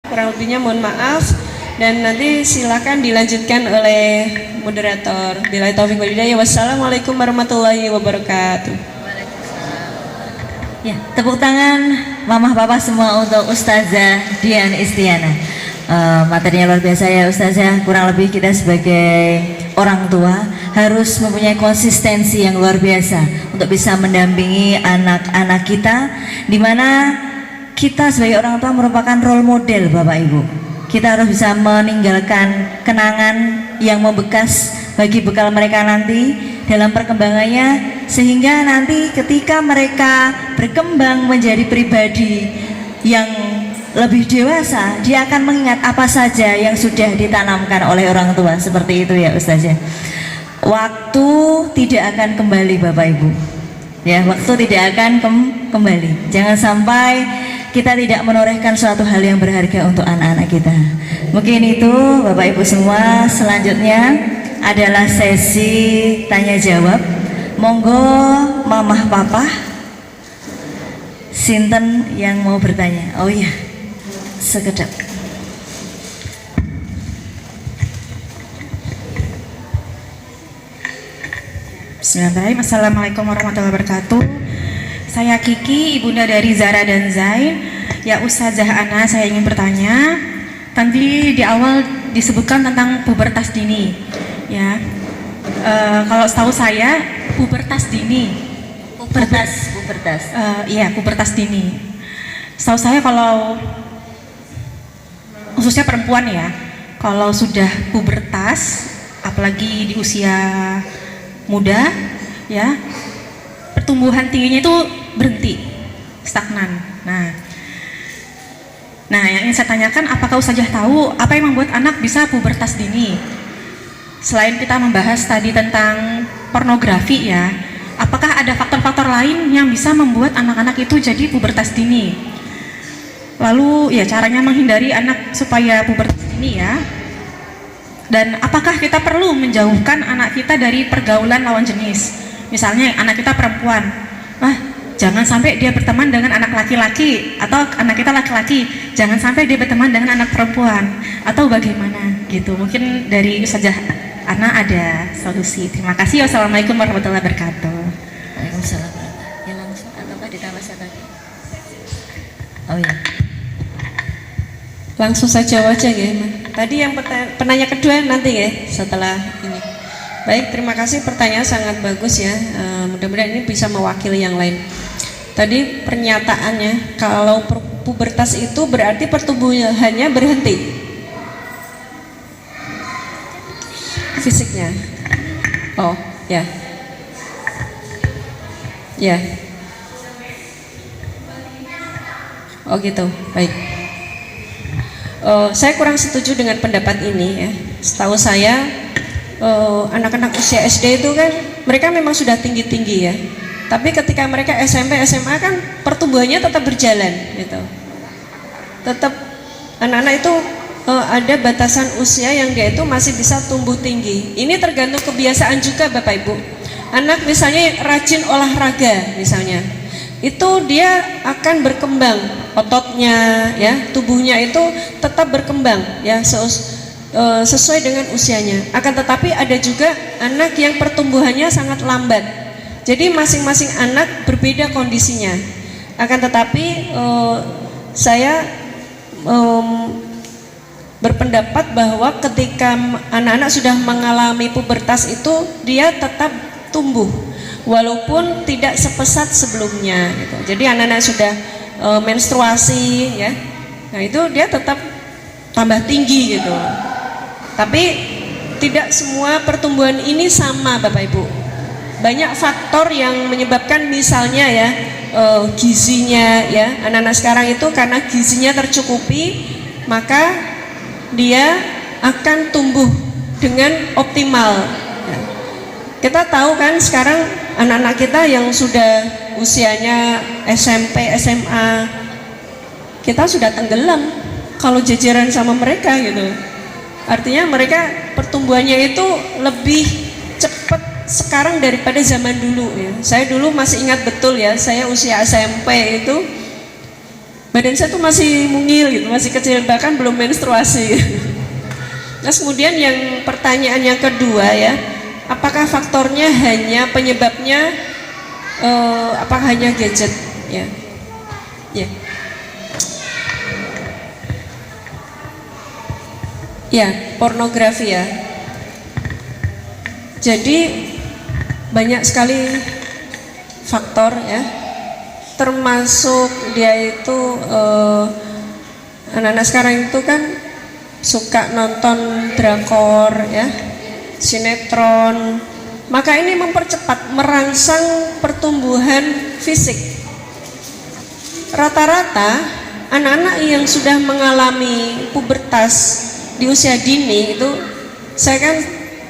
Kurang lebihnya mohon maaf dan nanti silakan dilanjutkan oleh moderator. Billahi taufiq wal hidayah. Wassalamualaikum warahmatullahi wabarakatuh. Ya, tepuk tangan mamah papa semua untuk Ustazah Dian Istiana. Materinya luar biasa ya Ustazah. Kurang lebih kita sebagai orang tua harus mempunyai konsistensi yang luar biasa untuk bisa mendampingi anak-anak kita, di mana kita sebagai orang tua merupakan role model Bapak Ibu. Kita harus bisa meninggalkan kenangan yang membekas bagi bekal mereka nanti dalam perkembangannya, sehingga nanti ketika mereka berkembang menjadi pribadi yang lebih dewasa, dia akan mengingat apa saja yang sudah ditanamkan oleh orang tua. Seperti itu ya Ustazah. Waktu tidak akan kembali Bapak Ibu. Ya, waktu tidak akan kembali. Jangan sampai kita tidak menorehkan suatu hal yang berharga untuk anak-anak kita. Mungkin itu Bapak Ibu semua. Selanjutnya adalah sesi tanya jawab. Monggo mamah papa, sinten yang mau bertanya? Oh iya, sekedap. Bismillahirrahmanirrahim. Assalamualaikum warahmatullahi wabarakatuh. Saya Kiki, ibunda dari Zara dan Zain. Ya Ustazah Ana, saya ingin bertanya. Tadi di awal disebutkan tentang pubertas dini. Ya, kalau setahu saya pubertas dini. Pubertas. Iya, pubertas dini. Setahu saya kalau khususnya perempuan ya, kalau sudah pubertas, apalagi di usia muda, ya, pertumbuhan tingginya itu berhenti, stagnan. Nah, yang ingin saya tanyakan, apakah Ustazah tahu apa yang membuat anak bisa pubertas dini? Selain kita membahas tadi tentang pornografi ya, apakah ada faktor-faktor lain yang bisa membuat anak-anak itu jadi pubertas dini? Lalu ya caranya menghindari anak supaya pubertas dini ya. Dan apakah kita perlu menjauhkan anak kita dari pergaulan lawan jenis? Misalnya anak kita perempuan, jangan sampai dia berteman dengan anak laki-laki, atau anak kita laki-laki, jangan sampai dia berteman dengan anak perempuan, atau bagaimana gitu. Mungkin dari Ustazah Ana ada solusi. Terima kasih. Wassalamualaikum warahmatullahi wabarakatuh. Waalaikumsalam. Ya langsung ataukah ditambah satu lagi? Oh iya. Langsung saja aja ya. Tadi yang penanya kedua nanti ya setelah ini. Baik, terima kasih, pertanyaan sangat bagus ya. Mudah-mudahan ini bisa mewakili yang lain. Tadi pernyataannya kalau pubertas itu berarti pertumbuhannya berhenti fisiknya. Oh ya, ya. Oh gitu, baik. Saya kurang setuju dengan pendapat ini ya. Setahu saya anak-anak usia SD itu kan mereka memang sudah tinggi-tinggi ya. Tapi ketika mereka SMP, SMA kan pertumbuhannya tetap berjalan gitu. Tetap anak-anak itu ada batasan usia yang dia itu masih bisa tumbuh tinggi. Ini tergantung kebiasaan juga Bapak Ibu. Anak misalnya rajin olahraga misalnya, itu dia akan berkembang ototnya ya, tubuhnya itu tetap berkembang ya sesuai dengan usianya. Akan tetapi ada juga anak yang pertumbuhannya sangat lambat. Jadi masing-masing anak berbeda kondisinya. Akan tetapi saya berpendapat bahwa ketika anak-anak sudah mengalami pubertas itu dia tetap tumbuh walaupun tidak sepesat sebelumnya gitu. Jadi anak-anak sudah menstruasi ya, nah itu dia tetap tambah tinggi gitu. Tapi tidak semua pertumbuhan ini sama Bapak Ibu. Banyak faktor yang menyebabkan, misalnya ya gizinya ya, anak-anak sekarang itu karena gizinya tercukupi maka dia akan tumbuh dengan optimal. Kita tahu kan sekarang anak-anak kita yang sudah usianya SMP, SMA, kita sudah tenggelam kalau jajaran sama mereka gitu. Artinya mereka pertumbuhannya itu lebih cepat sekarang daripada zaman dulu ya. Saya dulu masih ingat betul ya, saya usia SMP itu badan saya tuh masih mungil gitu, masih kecil, bahkan belum menstruasi. Nah, kemudian yang pertanyaan yang kedua ya, apakah faktornya hanya penyebabnya apakah hanya gadget ya? Ya. Ya, pornografi ya. Jadi banyak sekali faktor ya, termasuk dia itu anak-anak sekarang itu kan suka nonton drakor ya, sinetron, maka ini mempercepat, merangsang pertumbuhan fisik. Rata-rata anak-anak yang sudah mengalami pubertas di usia dini itu, saya kan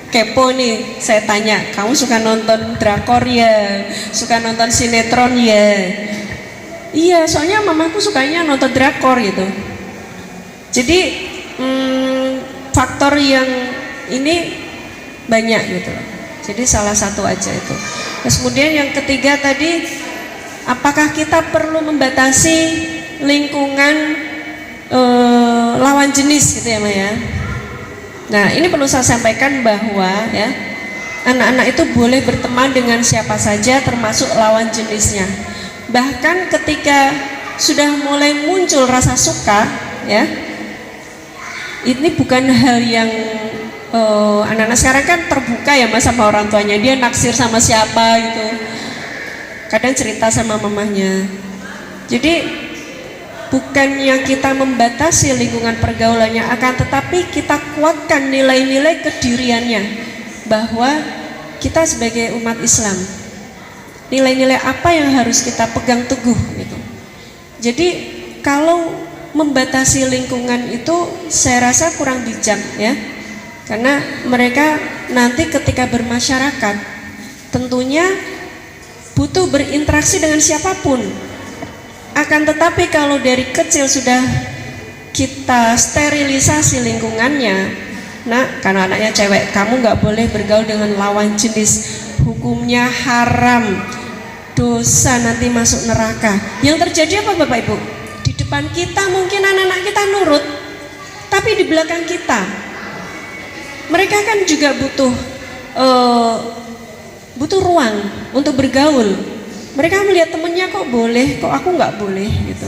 kepo nih, saya tanya, kamu suka nonton drakor ya, suka nonton sinetron ya? Iya, soalnya mamaku sukanya nonton drakor gitu. Jadi faktor yang ini banyak gitu. Jadi salah satu aja itu. Terus kemudian yang ketiga tadi, apakah kita perlu membatasi lingkungan lawan jenis gitu ya Maya? Nah, ini perlu saya sampaikan bahwa ya, anak-anak itu boleh berteman dengan siapa saja termasuk lawan jenisnya. Bahkan ketika sudah mulai muncul rasa suka ya, ini bukan hal yang anak-anak sekarang kan terbuka ya Mas sama orang tuanya, dia naksir sama siapa gitu, kadang cerita sama mamahnya. Jadi bukannya kita membatasi lingkungan pergaulannya, akan tetapi kita kuatkan nilai-nilai kediriannya, bahwa kita sebagai umat Islam, nilai-nilai apa yang harus kita pegang teguh gitu. Jadi kalau membatasi lingkungan itu saya rasa kurang bijak ya, karena mereka nanti ketika bermasyarakat tentunya butuh berinteraksi dengan siapapun. Akan tetapi kalau dari kecil sudah kita sterilisasi lingkungannya, nah karena anaknya cewek, kamu nggak boleh bergaul dengan lawan jenis, hukumnya haram, dosa, nanti masuk neraka. Yang terjadi apa Bapak Ibu? Di depan kita mungkin anak-anak kita nurut, tapi di belakang kita mereka kan juga butuh ruang untuk bergaul. Mereka melihat temennya kok boleh, kok aku nggak boleh gitu.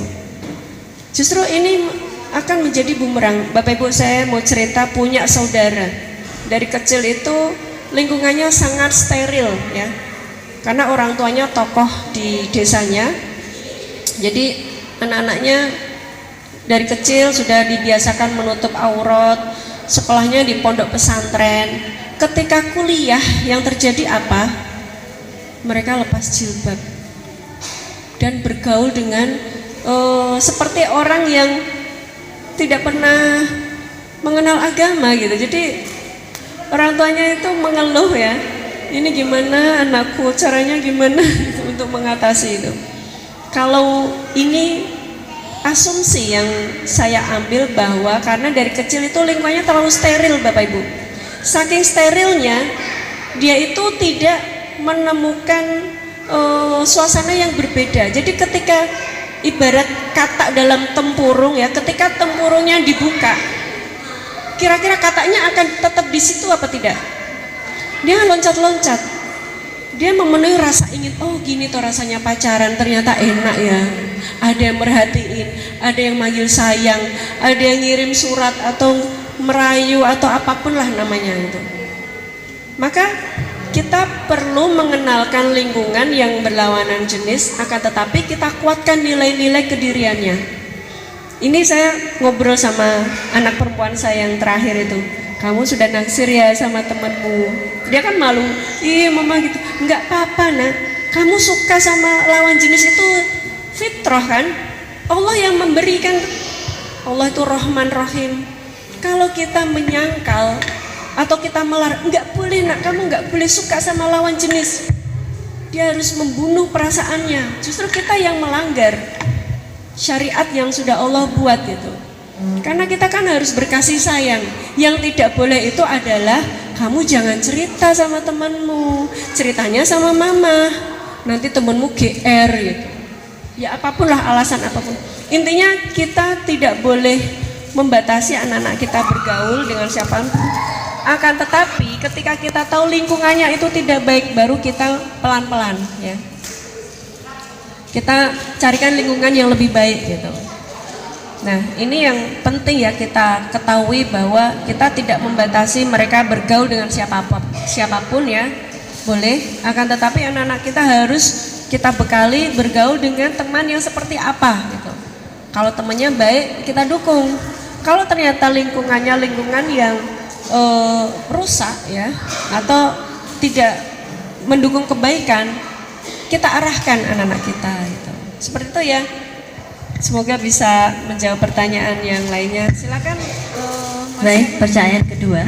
Justru ini akan menjadi bumerang. Bapak Ibu, saya mau cerita, punya saudara dari kecil itu lingkungannya sangat steril ya, karena orang tuanya tokoh di desanya. Jadi anak-anaknya dari kecil sudah dibiasakan menutup aurat, sekolahnya di pondok pesantren. Ketika kuliah yang terjadi apa? Mereka lepas jilbab dan bergaul dengan seperti orang yang tidak pernah mengenal agama gitu. Jadi orang tuanya itu mengeluh ya, ini gimana anakku, caranya gimana untuk mengatasi itu. Kalau ini asumsi yang saya ambil, bahwa karena dari kecil itu lingkungannya terlalu steril Bapak Ibu. Saking sterilnya, dia itu tidak menemukan suasana yang berbeda. Jadi ketika ibarat katak dalam tempurung ya, ketika tempurungnya dibuka, kira-kira kataknya akan tetap di situ apa tidak? Dia loncat-loncat, dia memenuhi rasa ingin, oh gini tuh rasanya pacaran, ternyata enak ya, ada yang merhatiin, ada yang manggil sayang, ada yang ngirim surat atau merayu atau apapun lah namanya itu. Maka kita perlu mengenalkan lingkungan yang berlawanan jenis, akan tetapi kita kuatkan nilai-nilai kediriannya. Ini saya ngobrol sama anak perempuan saya yang terakhir itu, kamu sudah naksir ya sama temanmu. Dia kan malu, iya mama gitu. Enggak apa-apa nak, kamu suka sama lawan jenis itu fitrah kan, Allah yang memberikan. Allah itu Rahman Rahim. Kalau kita menyangkal atau kita melarang, enggak boleh nak, kamu enggak boleh suka sama lawan jenis, dia harus membunuh perasaannya. Justru kita yang melanggar syariat yang sudah Allah buat itu. Karena kita kan harus berkasih sayang. Yang tidak boleh itu adalah kamu jangan cerita sama temanmu, ceritanya sama mama, nanti temanmu GR gitu. Ya apapun lah, alasan apapun. Intinya kita tidak boleh membatasi anak-anak kita bergaul dengan siapa. Akan tetapi ketika kita tahu lingkungannya itu tidak baik, baru kita pelan-pelan ya. Kita carikan lingkungan yang lebih baik gitu. Nah, ini yang penting ya kita ketahui bahwa kita tidak membatasi mereka bergaul dengan siapapun ya, boleh. Akan tetapi anak-anak kita harus kita bekali bergaul dengan teman yang seperti apa gitu. Kalau temannya baik, kita dukung. Kalau ternyata lingkungannya lingkungan yang rusak ya, atau tidak mendukung kebaikan, kita arahkan anak-anak kita gitu. Seperti itu ya. Semoga bisa menjawab pertanyaan yang lainnya. Silakan. Baik, pertanyaan kedua.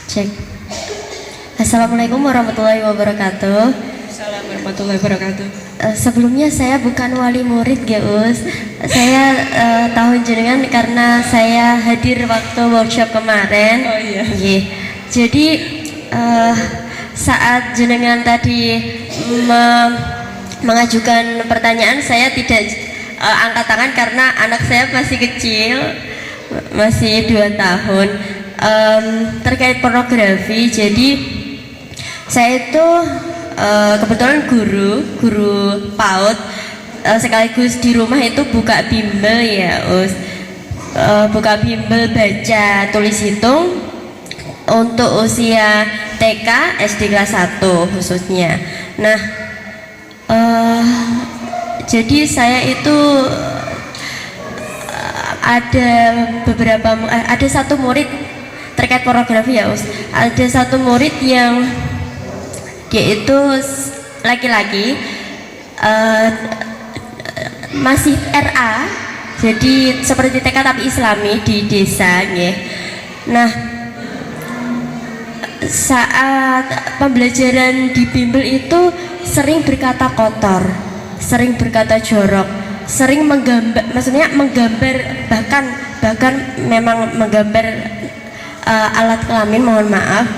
Cek. Assalamualaikum warahmatullahi wabarakatuh. Assalamualaikum warahmatullahi wabarakatuh. Sebelumnya saya bukan wali murid, Geus. Saya tahu jenengan karena saya hadir waktu workshop kemarin. Oh iya. Nggih. Jadi saat jenengan tadi mengajukan pertanyaan, saya tidak angkat tangan karena anak saya masih kecil, masih 2 tahun. Terkait pornografi, jadi saya itu kebetulan guru PAUD, sekaligus di rumah itu buka bimbel ya, buka bimbel baca tulis hitung untuk usia TK, SD kelas 1 khususnya. Nah, jadi saya itu ada satu murid terkait pornografi ya, ada satu murid yang dia itu laki-laki, masih RA, jadi seperti TK tapi Islami di desa ya. Nah, saat pembelajaran di bimbel itu sering berkata kotor, sering berkata jorok, sering menggambar, maksudnya menggambar, bahkan memang menggambar alat kelamin, mohon maaf.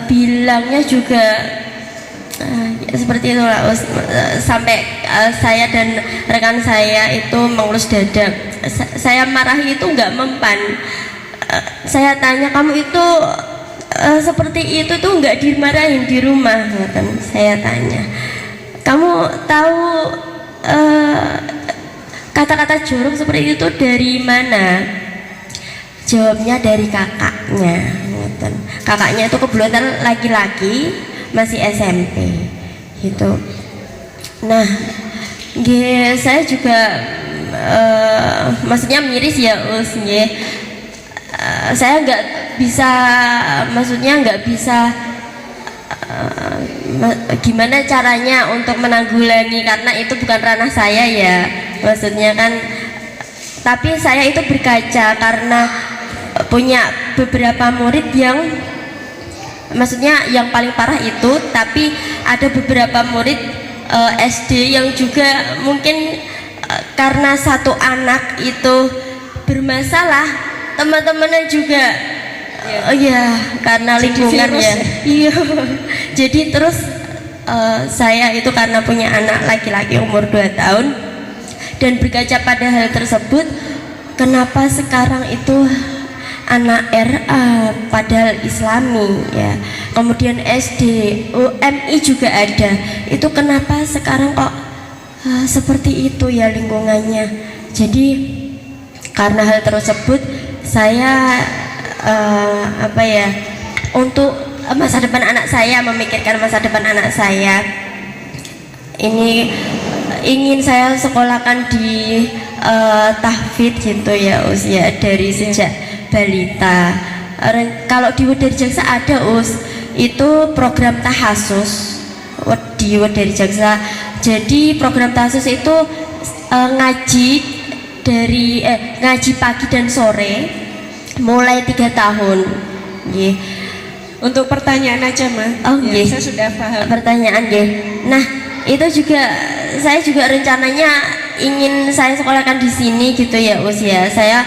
Bilangnya juga seperti itulah, sampai saya dan rekan saya itu mengelus dada. Saya marahi itu nggak mempan. Saya tanya, kamu itu seperti itu tuh nggak dimarahin di rumah? Kan saya tanya, kamu tahu kata-kata jorok seperti itu dari mana? Jawabnya dari kakaknya. Kakaknya itu kebetulan laki-laki, masih SMP gitu. Nah, saya juga maksudnya miris ya, saya nggak bisa, maksudnya nggak bisa gimana caranya untuk menanggulangi, karena itu bukan ranah saya ya, maksudnya kan. Tapi saya itu berkaca karena punya beberapa murid yang, maksudnya yang paling parah itu, tapi ada beberapa murid SD yang juga mungkin karena satu anak itu bermasalah, teman-temannya juga ya karena lingkungan ya. Iya. Jadi terus saya itu karena punya anak laki-laki umur 2 tahun dan berkaca pada hal tersebut, kenapa sekarang itu anak RA padahal Islami ya, kemudian SD, UMI juga ada, itu kenapa sekarang kok seperti itu ya lingkungannya. Jadi karena hal tersebut saya untuk masa depan anak saya, memikirkan masa depan anak saya, ini ingin saya sekolahkan di tahfidz gitu ya, usia dari sejak balita. Kalau di Wedari Jaksa ada itu program tahasus di Wedari Jaksa. Jadi program tahasus itu ngaji dari ngaji pagi dan sore mulai 3 tahun. Untuk pertanyaan aja mah. Oh ya, saya sudah paham. Pertanyaan Nah, itu juga saya juga rencananya ingin saya sekolahkan di sini gitu ya Us ya. Saya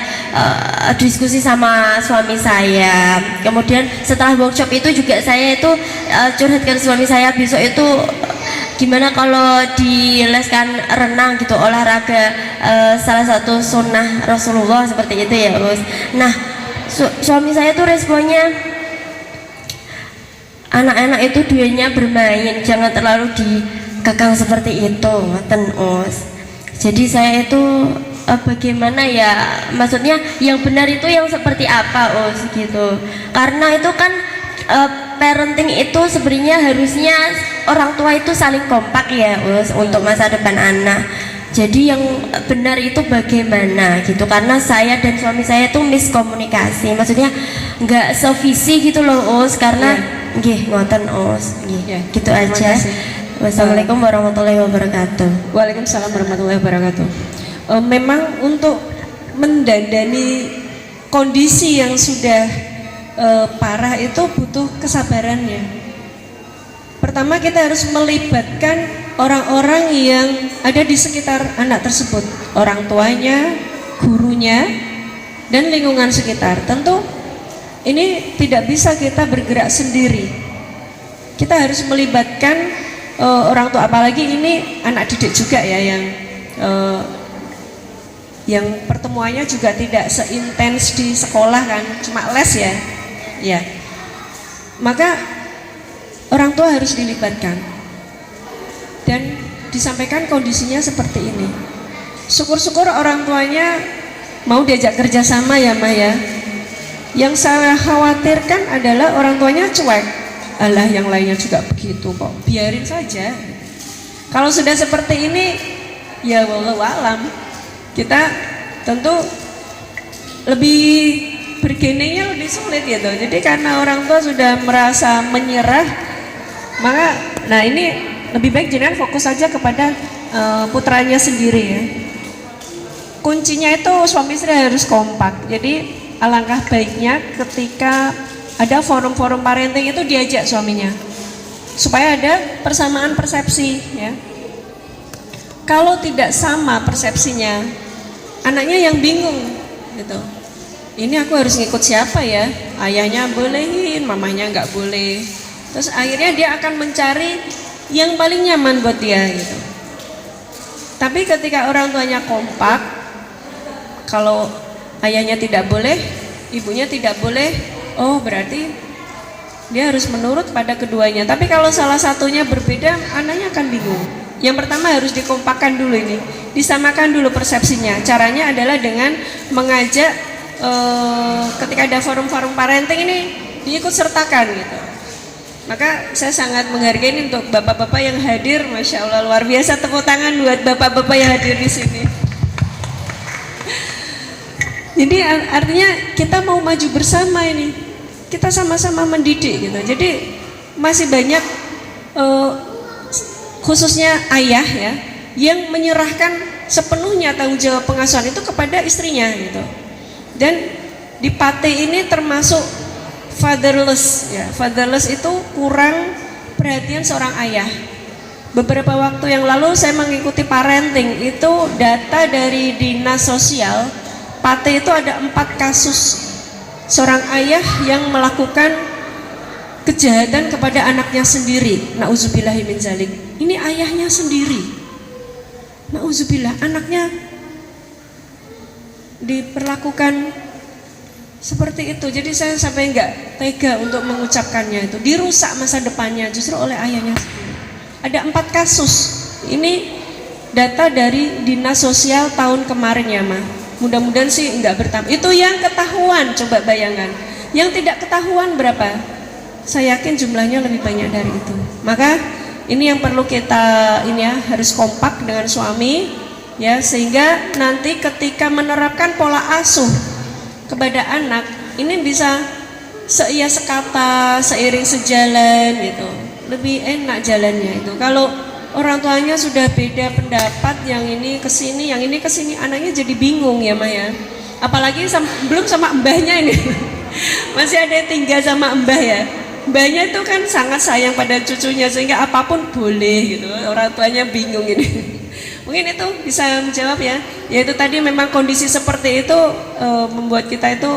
diskusi sama suami saya. Kemudian setelah workshop itu juga saya itu curhatkan suami saya, besok itu gimana kalau dileskan renang gitu, olahraga salah satu sunnah Rasulullah seperti itu ya Us. Nah suami saya tuh responnya, anak-anak itu duanya bermain, jangan terlalu dikekang seperti itu, ngoten Us. Jadi saya itu bagaimana ya, maksudnya yang benar itu yang seperti apa Us gitu. Karena itu kan parenting itu sebenarnya harusnya orang tua itu saling kompak ya Us untuk masa depan anak. Jadi yang benar itu bagaimana gitu, karena saya dan suami saya itu miskomunikasi, maksudnya nggak sevisi gitu loh Us, karena nggih ngoten Us, nggih gitu aja. Wassalamualaikum warahmatullahi wabarakatuh. Waalaikumsalam warahmatullahi wabarakatuh. Memang untuk mendandani kondisi yang sudah parah itu butuh kesabarannya. Pertama kita harus melibatkan orang-orang yang ada di sekitar anak tersebut, orang tuanya, gurunya, dan lingkungan sekitar. Tentu ini tidak bisa kita bergerak sendiri. Kita harus melibatkan orang tua, apalagi ini anak didik juga ya, yang pertemuannya juga tidak seintens di sekolah kan, cuma les ya. Ya. Maka orang tua harus dilibatkan dan disampaikan kondisinya seperti ini. Syukur-syukur orang tuanya mau diajak kerjasama ya Maya. Yang saya khawatirkan adalah orang tuanya cuek. Alah yang lainnya juga begitu kok, biarin saja. Kalau sudah seperti ini ya wallahu alam, kita tentu lebih bergeningnya lebih sulit gitu. Jadi karena orang tua sudah merasa menyerah, maka nah ini lebih baik jenengan fokus saja kepada putranya sendiri ya. Kuncinya itu suami istri harus kompak. Jadi alangkah baiknya ketika ada forum-forum parenting itu diajak suaminya supaya ada persamaan persepsi ya. Kalau tidak sama persepsinya, anaknya yang bingung gitu. Ini aku harus ngikut siapa ya? Ayahnya bolehin, mamanya nggak boleh. Terus akhirnya dia akan mencari yang paling nyaman buat dia gitu. Tapi ketika orang tuanya kompak, kalau ayahnya tidak boleh, ibunya tidak boleh, oh berarti dia harus menurut pada keduanya. Tapi kalau salah satunya berbeda, anaknya akan bingung. Yang pertama harus dikompakkan dulu ini, disamakan dulu persepsinya. Caranya adalah dengan mengajak ketika ada forum-forum parenting ini diikut sertakan gitu. Maka saya sangat menghargai ini untuk bapak-bapak yang hadir, masya Allah luar biasa, tepuk tangan buat bapak-bapak yang hadir di sini. Jadi artinya kita mau maju bersama ini, kita sama-sama mendidik gitu. Jadi masih banyak khususnya ayah ya yang menyerahkan sepenuhnya tanggung jawab pengasuhan itu kepada istrinya gitu. Dan di Pate ini termasuk fatherless ya. Fatherless itu kurang perhatian seorang ayah. Beberapa waktu yang lalu saya mengikuti parenting, itu data dari Dinas Sosial Pate itu ada 4 kasus seorang ayah yang melakukan kejahatan kepada anaknya sendiri. Nauzubillahi min zalik. Ini ayahnya sendiri. Nauzubillah, anaknya diperlakukan seperti itu. Jadi saya sampai nggak tega untuk mengucapkannya itu. Dirusak masa depannya justru oleh ayahnya sendiri. Ada 4 kasus. Ini data dari Dinas Sosial tahun kemarin ya Ma. Mudah-mudahan sih nggak bertambah. Itu yang ketahuan, coba bayangkan. Yang tidak ketahuan berapa? Saya yakin jumlahnya lebih banyak dari itu. Maka ini yang perlu kita ini ya, harus kompak dengan suami ya, sehingga nanti ketika menerapkan pola asuh kepada anak ini bisa seia sekata, seiring sejalan gitu. Lebih enak jalannya itu. Kalau orang tuanya sudah beda pendapat, yang ini kesini, yang ini kesini, anaknya jadi bingung ya Maya. Apalagi belum sama mbahnya ini. Masih ada yang tinggal sama mbah ya. Mbahnya itu kan sangat sayang pada cucunya sehingga apapun boleh gitu. Orang tuanya bingung ini. Mungkin itu bisa menjawab ya. Yaitu tadi memang kondisi seperti itu membuat kita itu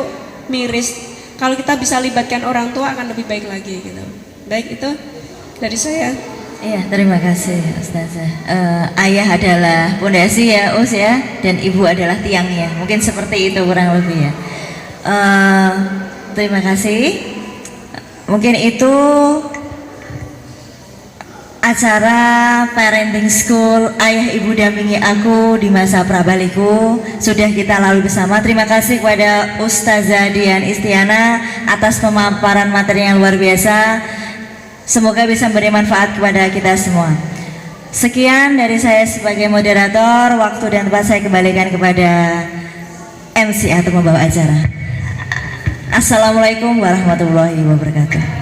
miris. Kalau kita bisa libatkan orang tua akan lebih baik lagi gitu. Baik, itu dari saya. Iya, terima kasih Ustazah. Ayah adalah pondasi ya Us ya, dan ibu adalah tiangnya. Mungkin seperti itu kurang lebih ya. Terima kasih. Mungkin itu acara parenting school Ayah Ibu Dampingi Aku di masa prabaliku sudah kita lalui bersama. Terima kasih kepada Ustazah Dian Istiana atas pemaparan materi yang luar biasa. Semoga bisa memberi manfaat kepada kita semua. Sekian dari saya sebagai moderator. Waktu dan tempat saya kembalikan kepada MC atau membawa acara. Assalamualaikum warahmatullahi wabarakatuh.